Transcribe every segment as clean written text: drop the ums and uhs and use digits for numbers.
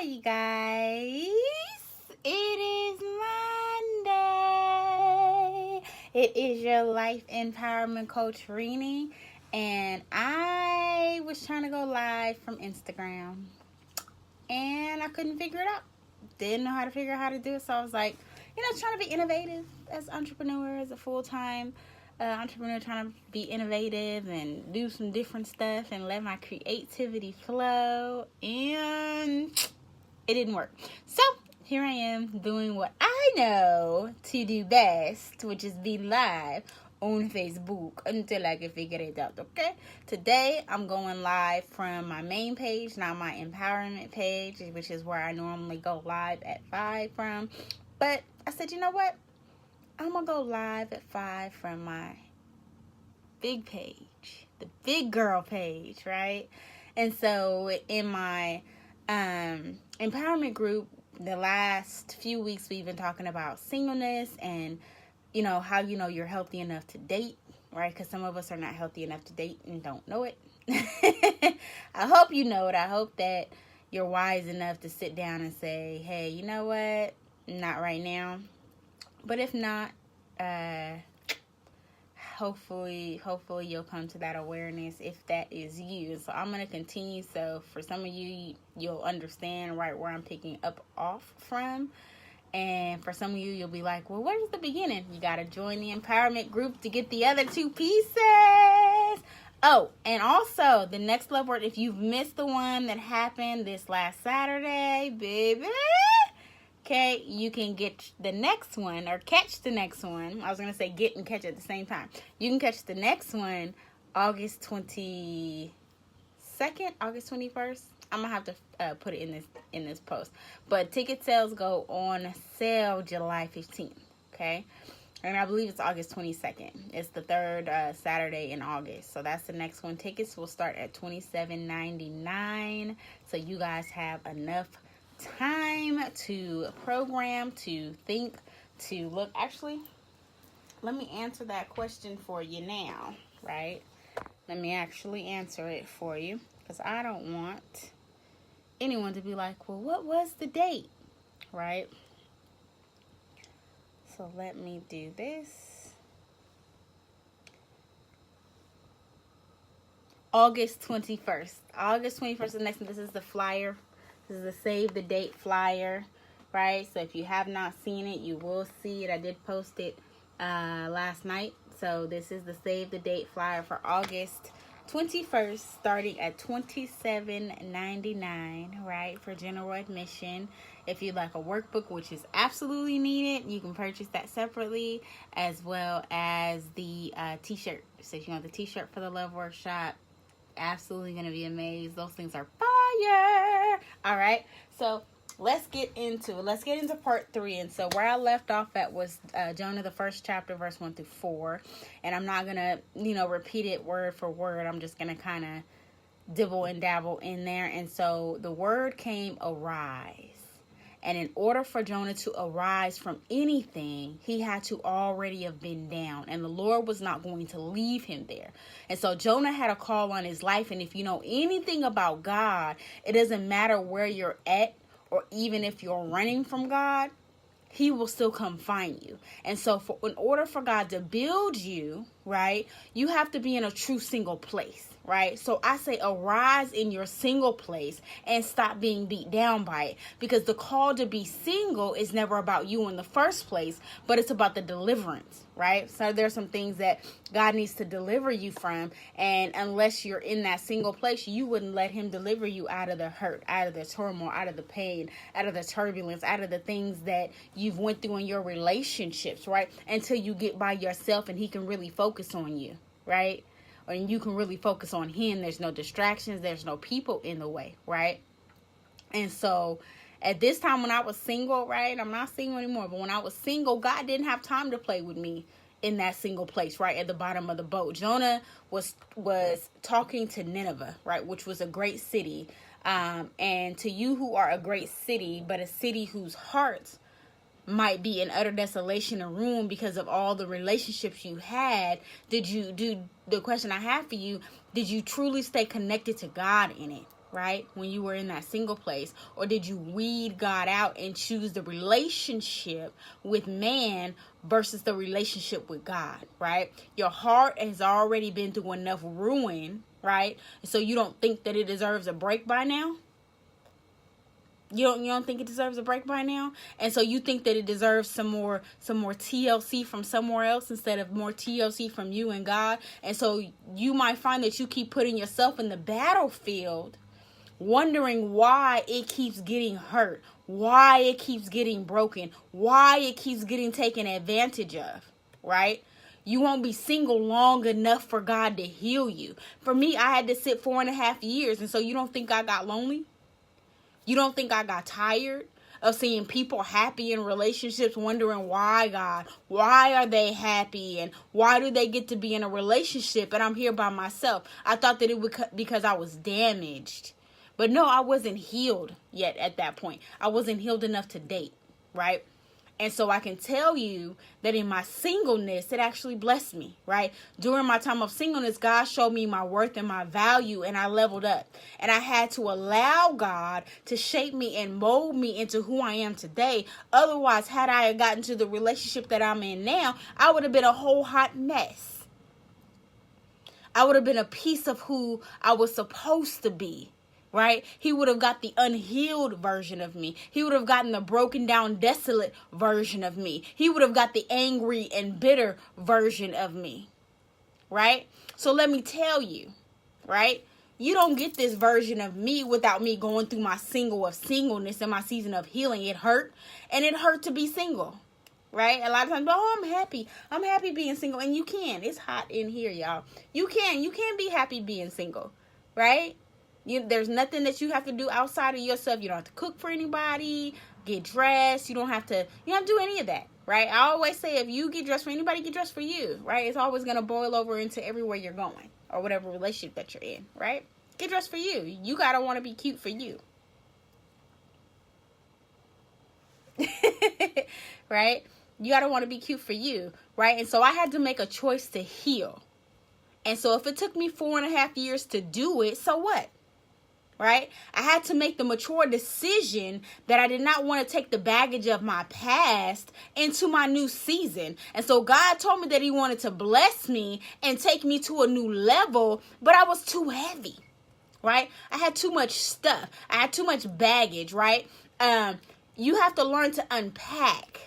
Hi, guys. It is Monday. It is your life empowerment coach, Ireenii, and I was trying to go live from Instagram, and I couldn't figure it out. Didn't know how to figure out how to do it, so I was like, trying to be innovative as an entrepreneur, as a full-time entrepreneur, trying to be innovative and do some different stuff and let my creativity flow, and it didn't work. So here I am doing what I know to do best, which is be live on Facebook until I can figure it out. Okay, today I'm going live from my main page, not my empowerment page, which is where I normally go live at 5 from. But I said, you know what, I'm gonna go live at 5 from my big page, the big girl page, right? And so in my empowerment group, the last few weeks we've been talking about singleness and how you're healthy enough to date, right? Because some of us are not healthy enough to date and don't know it. I hope you know it. I hope that you're wise enough to sit down and say, hey, you know what, not right now. But if not, hopefully you'll come to that awareness if that is you. So I'm going to continue. So for some of you, you'll understand right where I'm picking up off from. And for some of you, you'll be like, well, where's the beginning? You got to join the empowerment group to get the other 2 pieces. Oh, and also the next level, if you've missed the one that happened this last Saturday, baby, okay, you can get the next one or catch the next one. I was going to say get and catch at the same time. You can catch the next one August 22nd, August 21st. I'm going to have to put it in this post. But ticket sales go on sale July 15th, okay? And I believe it's August 22nd. It's the third Saturday in August. So that's the next one. Tickets will start at $27.99. So you guys have enough time to program, to think, to look. Actually, let me answer that question for you now, right? Let me actually answer it for you, because I don't want anyone to be like, well, what was the date, right? So let me do this. August 21st. August 21st is the next one. This is the flyer. This is the save the date flyer, right? So if you have not seen it, you will see it. I did post it last night. So this is the save the date flyer for August 21st, starting at $27.99, right, for general admission. If you'd like a workbook, which is absolutely needed, you can purchase that separately, as well as the t-shirt. So if you want the t-shirt for the Love Workshop, absolutely going to be amazed. Those things are fire. All right, so let's get into it. Let's get into part 3. And so where I left off at was Jonah, the first chapter, verse 1 through 4. And I'm not going to, repeat it word for word. I'm just going to kind of dibble and dabble in there. And so the word came, arise. And in order for Jonah to arise from anything, he had to already have been down. And the Lord was not going to leave him there. And so Jonah had a call on his life. And if you know anything about God, it doesn't matter where you're at, or even if you're running from God, he will still come find you. And so in order for God to build you, right, you have to be in a true single place, right? So I say arise in your single place and stop being beat down by it, because the call to be single is never about you in the first place, but it's about the deliverance, right? So there's some things that God needs to deliver you from, and unless you're in that single place, you wouldn't let him deliver you out of the hurt, out of the turmoil, out of the pain, out of the turbulence, out of the things that you've went through in your relationships, right? Until you get by yourself and he can really focus on you, right? And you can really focus on him. There's no distractions. There's no people in the way, right? And so at this time when I was single, right? I'm not single anymore, but when I was single, God didn't have time to play with me in that single place, right, at the bottom of the boat. Jonah was talking to Nineveh, right, which was a great city. And to you who are a great city, but a city whose hearts might be in utter desolation and ruin because of all the relationships you had, the question I have for you, did you truly stay connected to God in it? right? When you were in that single place? Or did you weed God out and choose the relationship with man versus the relationship with God, right? Your heart has already been through enough ruin, right? So you don't think that it deserves a break by now? You don't think it deserves a break by now? And so you think that it deserves some more TLC from somewhere else instead of more TLC from you and God. And so you might find that you keep putting yourself in the battlefield, wondering why it keeps getting hurt, why it keeps getting broken, why it keeps getting taken advantage of, right? You won't be single long enough for God to heal you. For me, I had to sit 4.5 years. And so you don't think I got lonely? You don't think I got tired of seeing people happy in relationships, wondering why, God, why are they happy, and why do they get to be in a relationship and I'm here by myself? I thought that it would because I was damaged. But no, I wasn't healed yet at that point. I wasn't healed enough to date, right? And so I can tell you that in my singleness, it actually blessed me, right? During my time of singleness, God showed me my worth and my value, and I leveled up. And I had to allow God to shape me and mold me into who I am today. Otherwise, had I gotten to the relationship that I'm in now, I would have been a whole hot mess. I would have been a piece of who I was supposed to be. Right? He would have got the unhealed version of me. He would have gotten the broken down, desolate version of me. He would have got the angry and bitter version of me. Right? So let me tell you, right? You don't get this version of me without me going through my singleness and my season of healing. It hurt. And it hurt to be single. Right? A lot of times, I'm happy. I'm happy being single. And you can. It's hot in here, y'all. You can be happy being single. Right? There's nothing that you have to do outside of yourself. You don't have to cook for anybody, get dressed. You don't have to do any of that, right? I always say if you get dressed for anybody, get dressed for you, right? It's always going to boil over into everywhere you're going or whatever relationship that you're in, right? Get dressed for you. You got to want to be cute for you. Right? You got to want to be cute for you, right? And so I had to make a choice to heal. And so if it took me 4.5 years to do it, so what? Right? I had to make the mature decision that I did not want to take the baggage of my past into my new season. And so God told me that he wanted to bless me and take me to a new level, but I was too heavy, right? I had too much stuff. I had too much baggage, right? You have to learn to unpack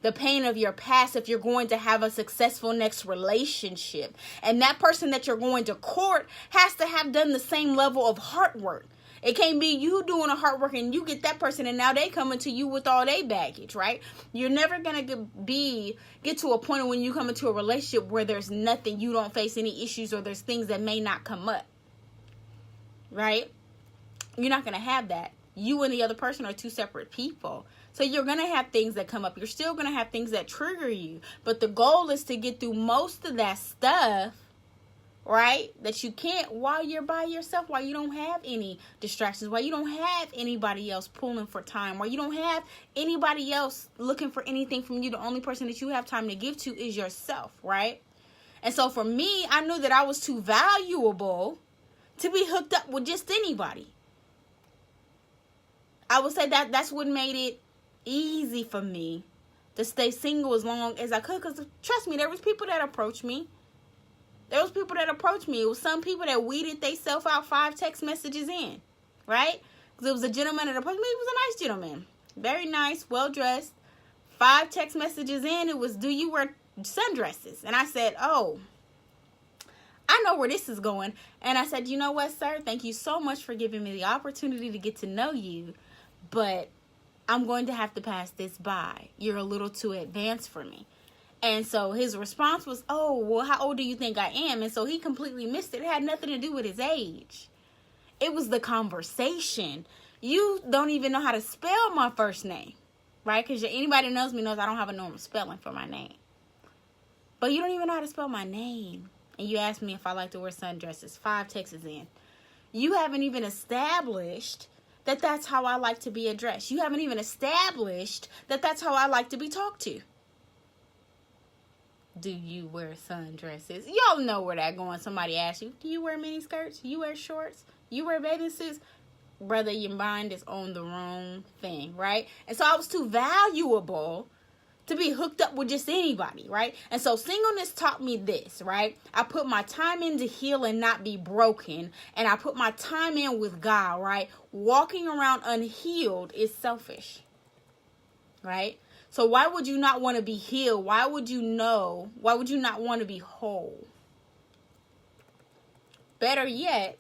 the pain of your past if you're going to have a successful next relationship. And that person that you're going to court has to have done the same level of heart work. It can't be you doing a hard work and you get that person and now they coming to you with all their baggage, right? You're never going to get to a point when you come into a relationship where there's nothing, you don't face any issues or there's things that may not come up, right? You're not going to have that. You and the other person are two separate people. So you're going to have things that come up. You're still going to have things that trigger you. But the goal is to get through most of that stuff, right? That you can't while you're by yourself, while you don't have any distractions, while you don't have anybody else pulling for time, while you don't have anybody else looking for anything from you. The only person that you have time to give to is yourself, right? And so for me, I knew that I was too valuable to be hooked up with just anybody. I would say that that's what made it easy for me to stay single as long as I could. Because trust me, there was people that approached me. There was people that approached me. It was some people that weeded themselves out 5 text messages in, right? Because it was a gentleman that approached me. He was a nice gentleman. Very nice, well-dressed. 5 text messages in, it was, do you wear sundresses? And I said, oh, I know where this is going. And I said, you know what, sir? Thank you so much for giving me the opportunity to get to know you. But I'm going to have to pass this by. You're a little too advanced for me. And so his response was, oh, well, how old do you think I am? And so he completely missed it. It had nothing to do with his age. It was the conversation. You don't even know how to spell my first name, right? Because anybody who knows me knows I don't have a normal spelling for my name. But you don't even know how to spell my name. And you asked me if I like to wear sundresses. 5 texts in. You haven't even established that that's how I like to be addressed. You haven't even established that that's how I like to be talked to. Do you wear sundresses? Y'all know where that going. Somebody asks you, do you wear mini skirts? You wear shorts? You wear bathing suits? brother, your mind is on the wrong thing, right? And so I was too valuable to be hooked up with just anybody, right? And so singleness taught me this, right? I put my time in to heal and not be broken. And I put my time in with God, right? Walking around unhealed is selfish, right? So why would you not want to be healed? Why would you not want to be whole? Better yet,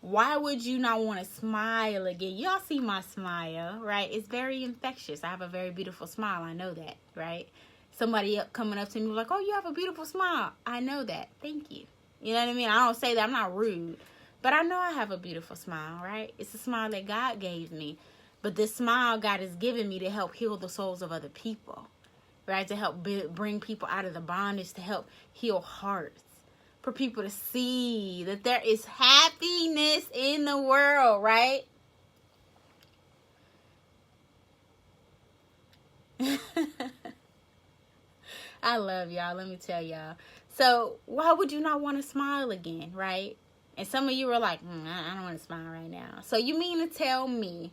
why would you not want to smile again? Y'all see my smile, right? It's very infectious. I have a very beautiful smile. I know that, right? Somebody coming up to me like, oh, you have a beautiful smile. I know that. Thank you. You know what I mean? I don't say that. I'm not rude. But I know I have a beautiful smile, right? It's a smile that God gave me. But this smile God has given me to help heal the souls of other people, right? To help bring people out of the bondage, to help heal hearts. For people to see that there is happiness in the world, right? I love y'all. Let me tell y'all. So why would you not want to smile again, right? And some of you were like, I don't want to smile right now. So you mean to tell me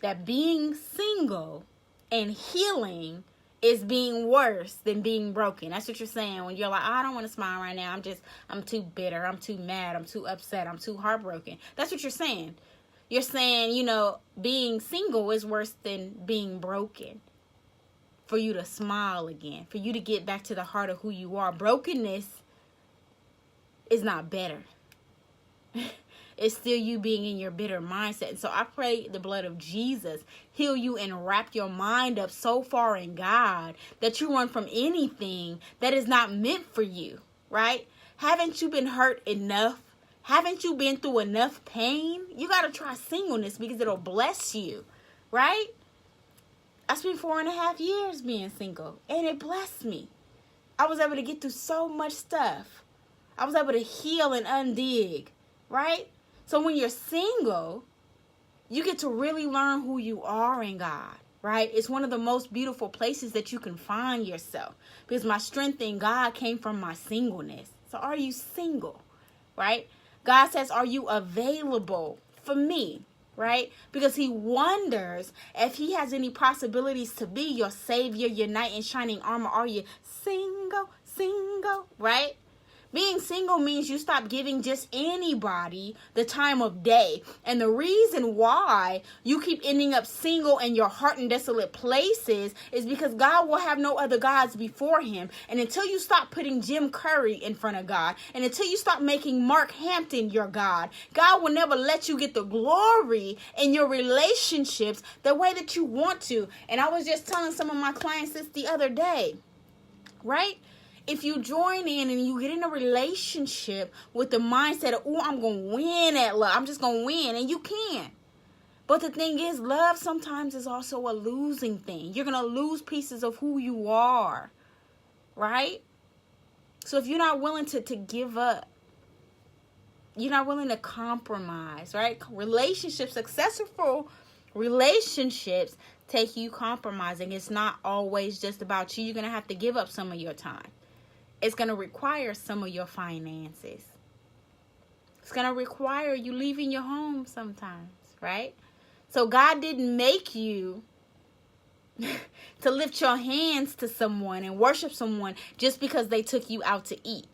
that being single and healing is being worse than being broken? That's what you're saying when you're like, oh, I don't want to smile right now. I'm too bitter. I'm too mad. I'm too upset. I'm too heartbroken. That's what you're saying. You're saying, being single is worse than being broken. For you to smile again, for you to get back to the heart of who you are. Brokenness is not better. It's still you being in your bitter mindset. And so I pray the blood of Jesus heal you and wrap your mind up so far in God that you run from anything that is not meant for you, right? Haven't you been hurt enough? Haven't you been through enough pain? You got to try singleness because it'll bless you, right? I spent 4.5 years being single and it blessed me. I was able to get through so much stuff. I was able to heal and undig, right? So when you're single, you get to really learn who you are in God, right? It's one of the most beautiful places that you can find yourself because my strength in God came from my singleness. So are you single, right? God says, are you available for me, right? Because he wonders if he has any possibilities to be your savior, your knight in shining armor. Are you single, right? Being single means you stop giving just anybody the time of day. And the reason why you keep ending up single in your heart in desolate places is because God will have no other gods before him. And until you stop putting Jim Curry in front of God, and until you stop making Mark Hampton your God, God will never let you get the glory in your relationships the way that you want to. And I was just telling some of my clients this the other day, right? If you join in and you get in a relationship with the mindset of, oh, I'm going to win at love. I'm just going to win. And you can. But the thing is, love sometimes is also a losing thing. You're going to lose pieces of who you are. Right? So if you're not willing to give up, you're not willing to compromise, right? Successful relationships take you compromising. It's not always just about you. You're going to have to give up some of your time. It's going to require some of your finances. It's going to require you leaving your home sometimes, right? So God didn't make you to lift your hands to someone and worship someone just because they took you out to eat.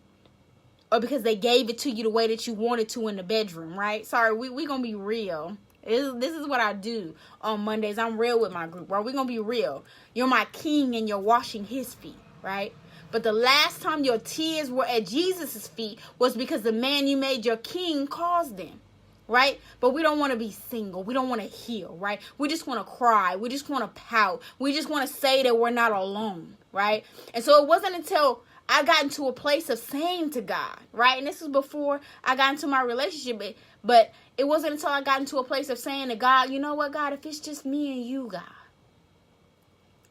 Or because they gave it to you the way that you wanted to in the bedroom, right? Sorry, we're going to be real. This is what I do on Mondays. I'm real with my group, right? We're going to be real. You're my king and you're washing his feet, right? But the last time your tears were at Jesus' feet was because the man you made your king caused them, right? But we don't want to be single. We don't want to heal, right? We just want to cry. We just want to pout. We just want to say that we're not alone, right? And so it wasn't until I got into a place of saying to God, right? And this was before I got into my relationship, but it wasn't until I got into a place of saying to God, you know what, God, if it's just me and you, God,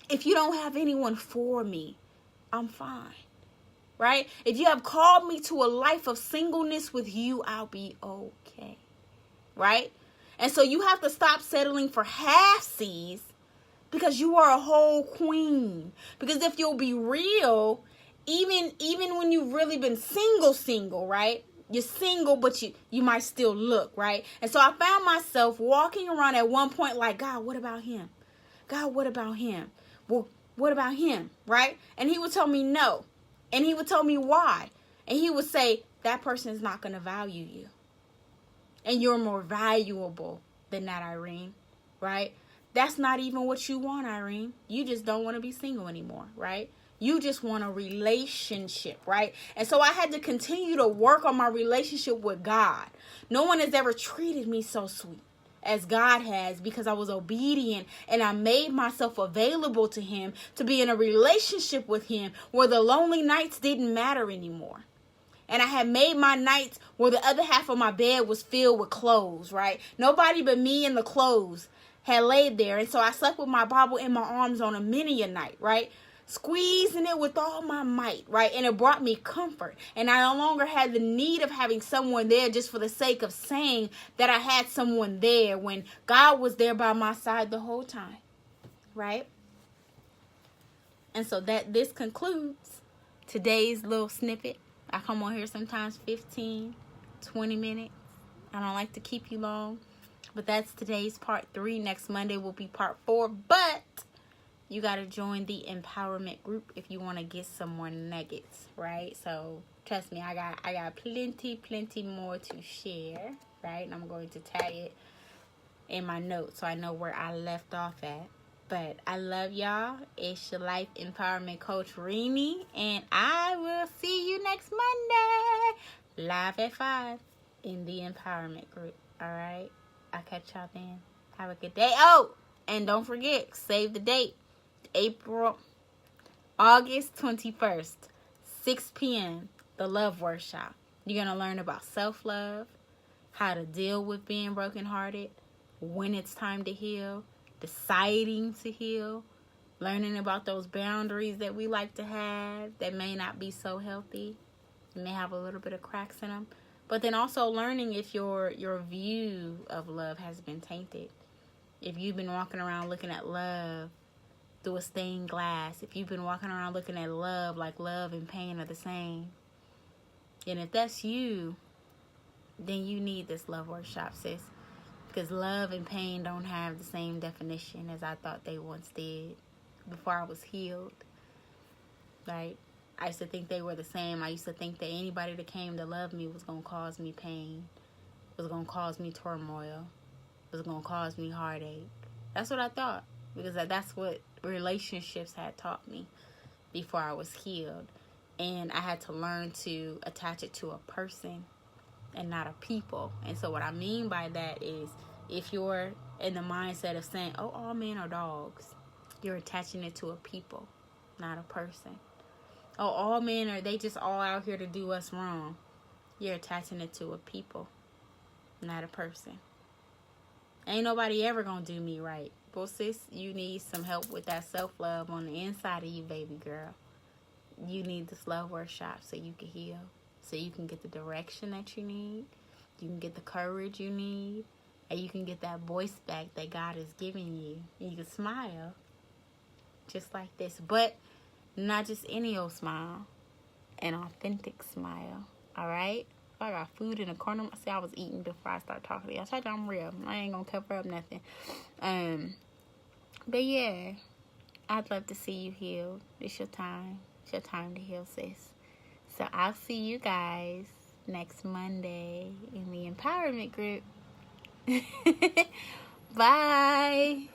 if you don't have anyone for me, I'm fine, right? If you have called me to a life of singleness with you, I'll be okay, right? And so you have to stop settling for half-seas because you are a whole queen. Because if you'll be real, even when you've really been single, right? you're single, but you might still look, right? And so I found myself walking around at one point like, God, what about him? God, what about him? Well, what about him, right? And he would tell me no. And he would tell me why. And he would say, that person is not going to value you. And you're more valuable than that, Irene, right? That's not even what you want, Irene. You just don't want to be single anymore, right? You just want a relationship, right? And so I had to continue to work on my relationship with God. No one has ever treated me so sweet as God has, because I was obedient and I made myself available to him to be in a relationship with him where the lonely nights didn't matter anymore. And I had made my nights where the other half of my bed was filled with clothes, right? Nobody but me and the clothes had laid there. And so I slept with my Bible in my arms on a many a night, right? Squeezing it with all my might, right? And it brought me comfort. And I no longer had the need of having someone there just for the sake of saying that I had someone there, when God was there by my side the whole time, right? And so this concludes today's little snippet. I come on here sometimes 15, 20 minutes. I don't like to keep you long. But that's today's part 3. Next Monday will be part 4. But you got to join the empowerment group if you want to get some more nuggets, right? So trust me, I got plenty more to share, right? And I'm going to tag it in my notes so I know where I left off at. But I love y'all. It's your life empowerment coach, Ireenii, and I will see you next Monday, live at 5 in the empowerment group. All right? I'll catch y'all then. Have a good day. Oh, and don't forget, save the date. August 21st, 6 p.m., the Love Workshop. You're going to learn about self-love, how to deal with being brokenhearted, when it's time to heal, deciding to heal, learning about those boundaries that we like to have that may not be so healthy, may have a little bit of cracks in them, but then also learning if your view of love has been tainted. If you've been walking around looking at love through a stained glass, if you've been walking around looking at love like love and pain are the same, and if that's you, then you need this love workshop, sis. Because love and pain don't have the same definition as I thought they once did before I was healed. Right? I used to think they were the same. I used to think that anybody that came to love me was going to cause me pain, was going to cause me turmoil, was going to cause me heartache. That's what I thought, because that's what relationships had taught me before I was healed. And I had to learn to attach it to a person and not a people. And so what I mean by that is, if you're in the mindset of saying, oh, all men are dogs, you're attaching it to a people, not a person. Oh, all men are, they just all out here to do us wrong. You're attaching it to a people, not a person. Ain't nobody ever gonna do me right. Well, sis, you need some help with that self-love on the inside of you, baby girl. You need this love workshop so you can heal, so you can get the direction that you need, you can get the courage you need, and you can get that voice back that God is giving you. And you can smile just like this, but not just any old smile, an authentic smile. All right? I got food in the corner. See, I was eating before I start talking to you. I told you I'm real. I ain't gonna cover up nothing. But yeah, I'd love to see you healed. It's your time. It's your time to heal, sis. So I'll see you guys next Monday in the empowerment group. Bye.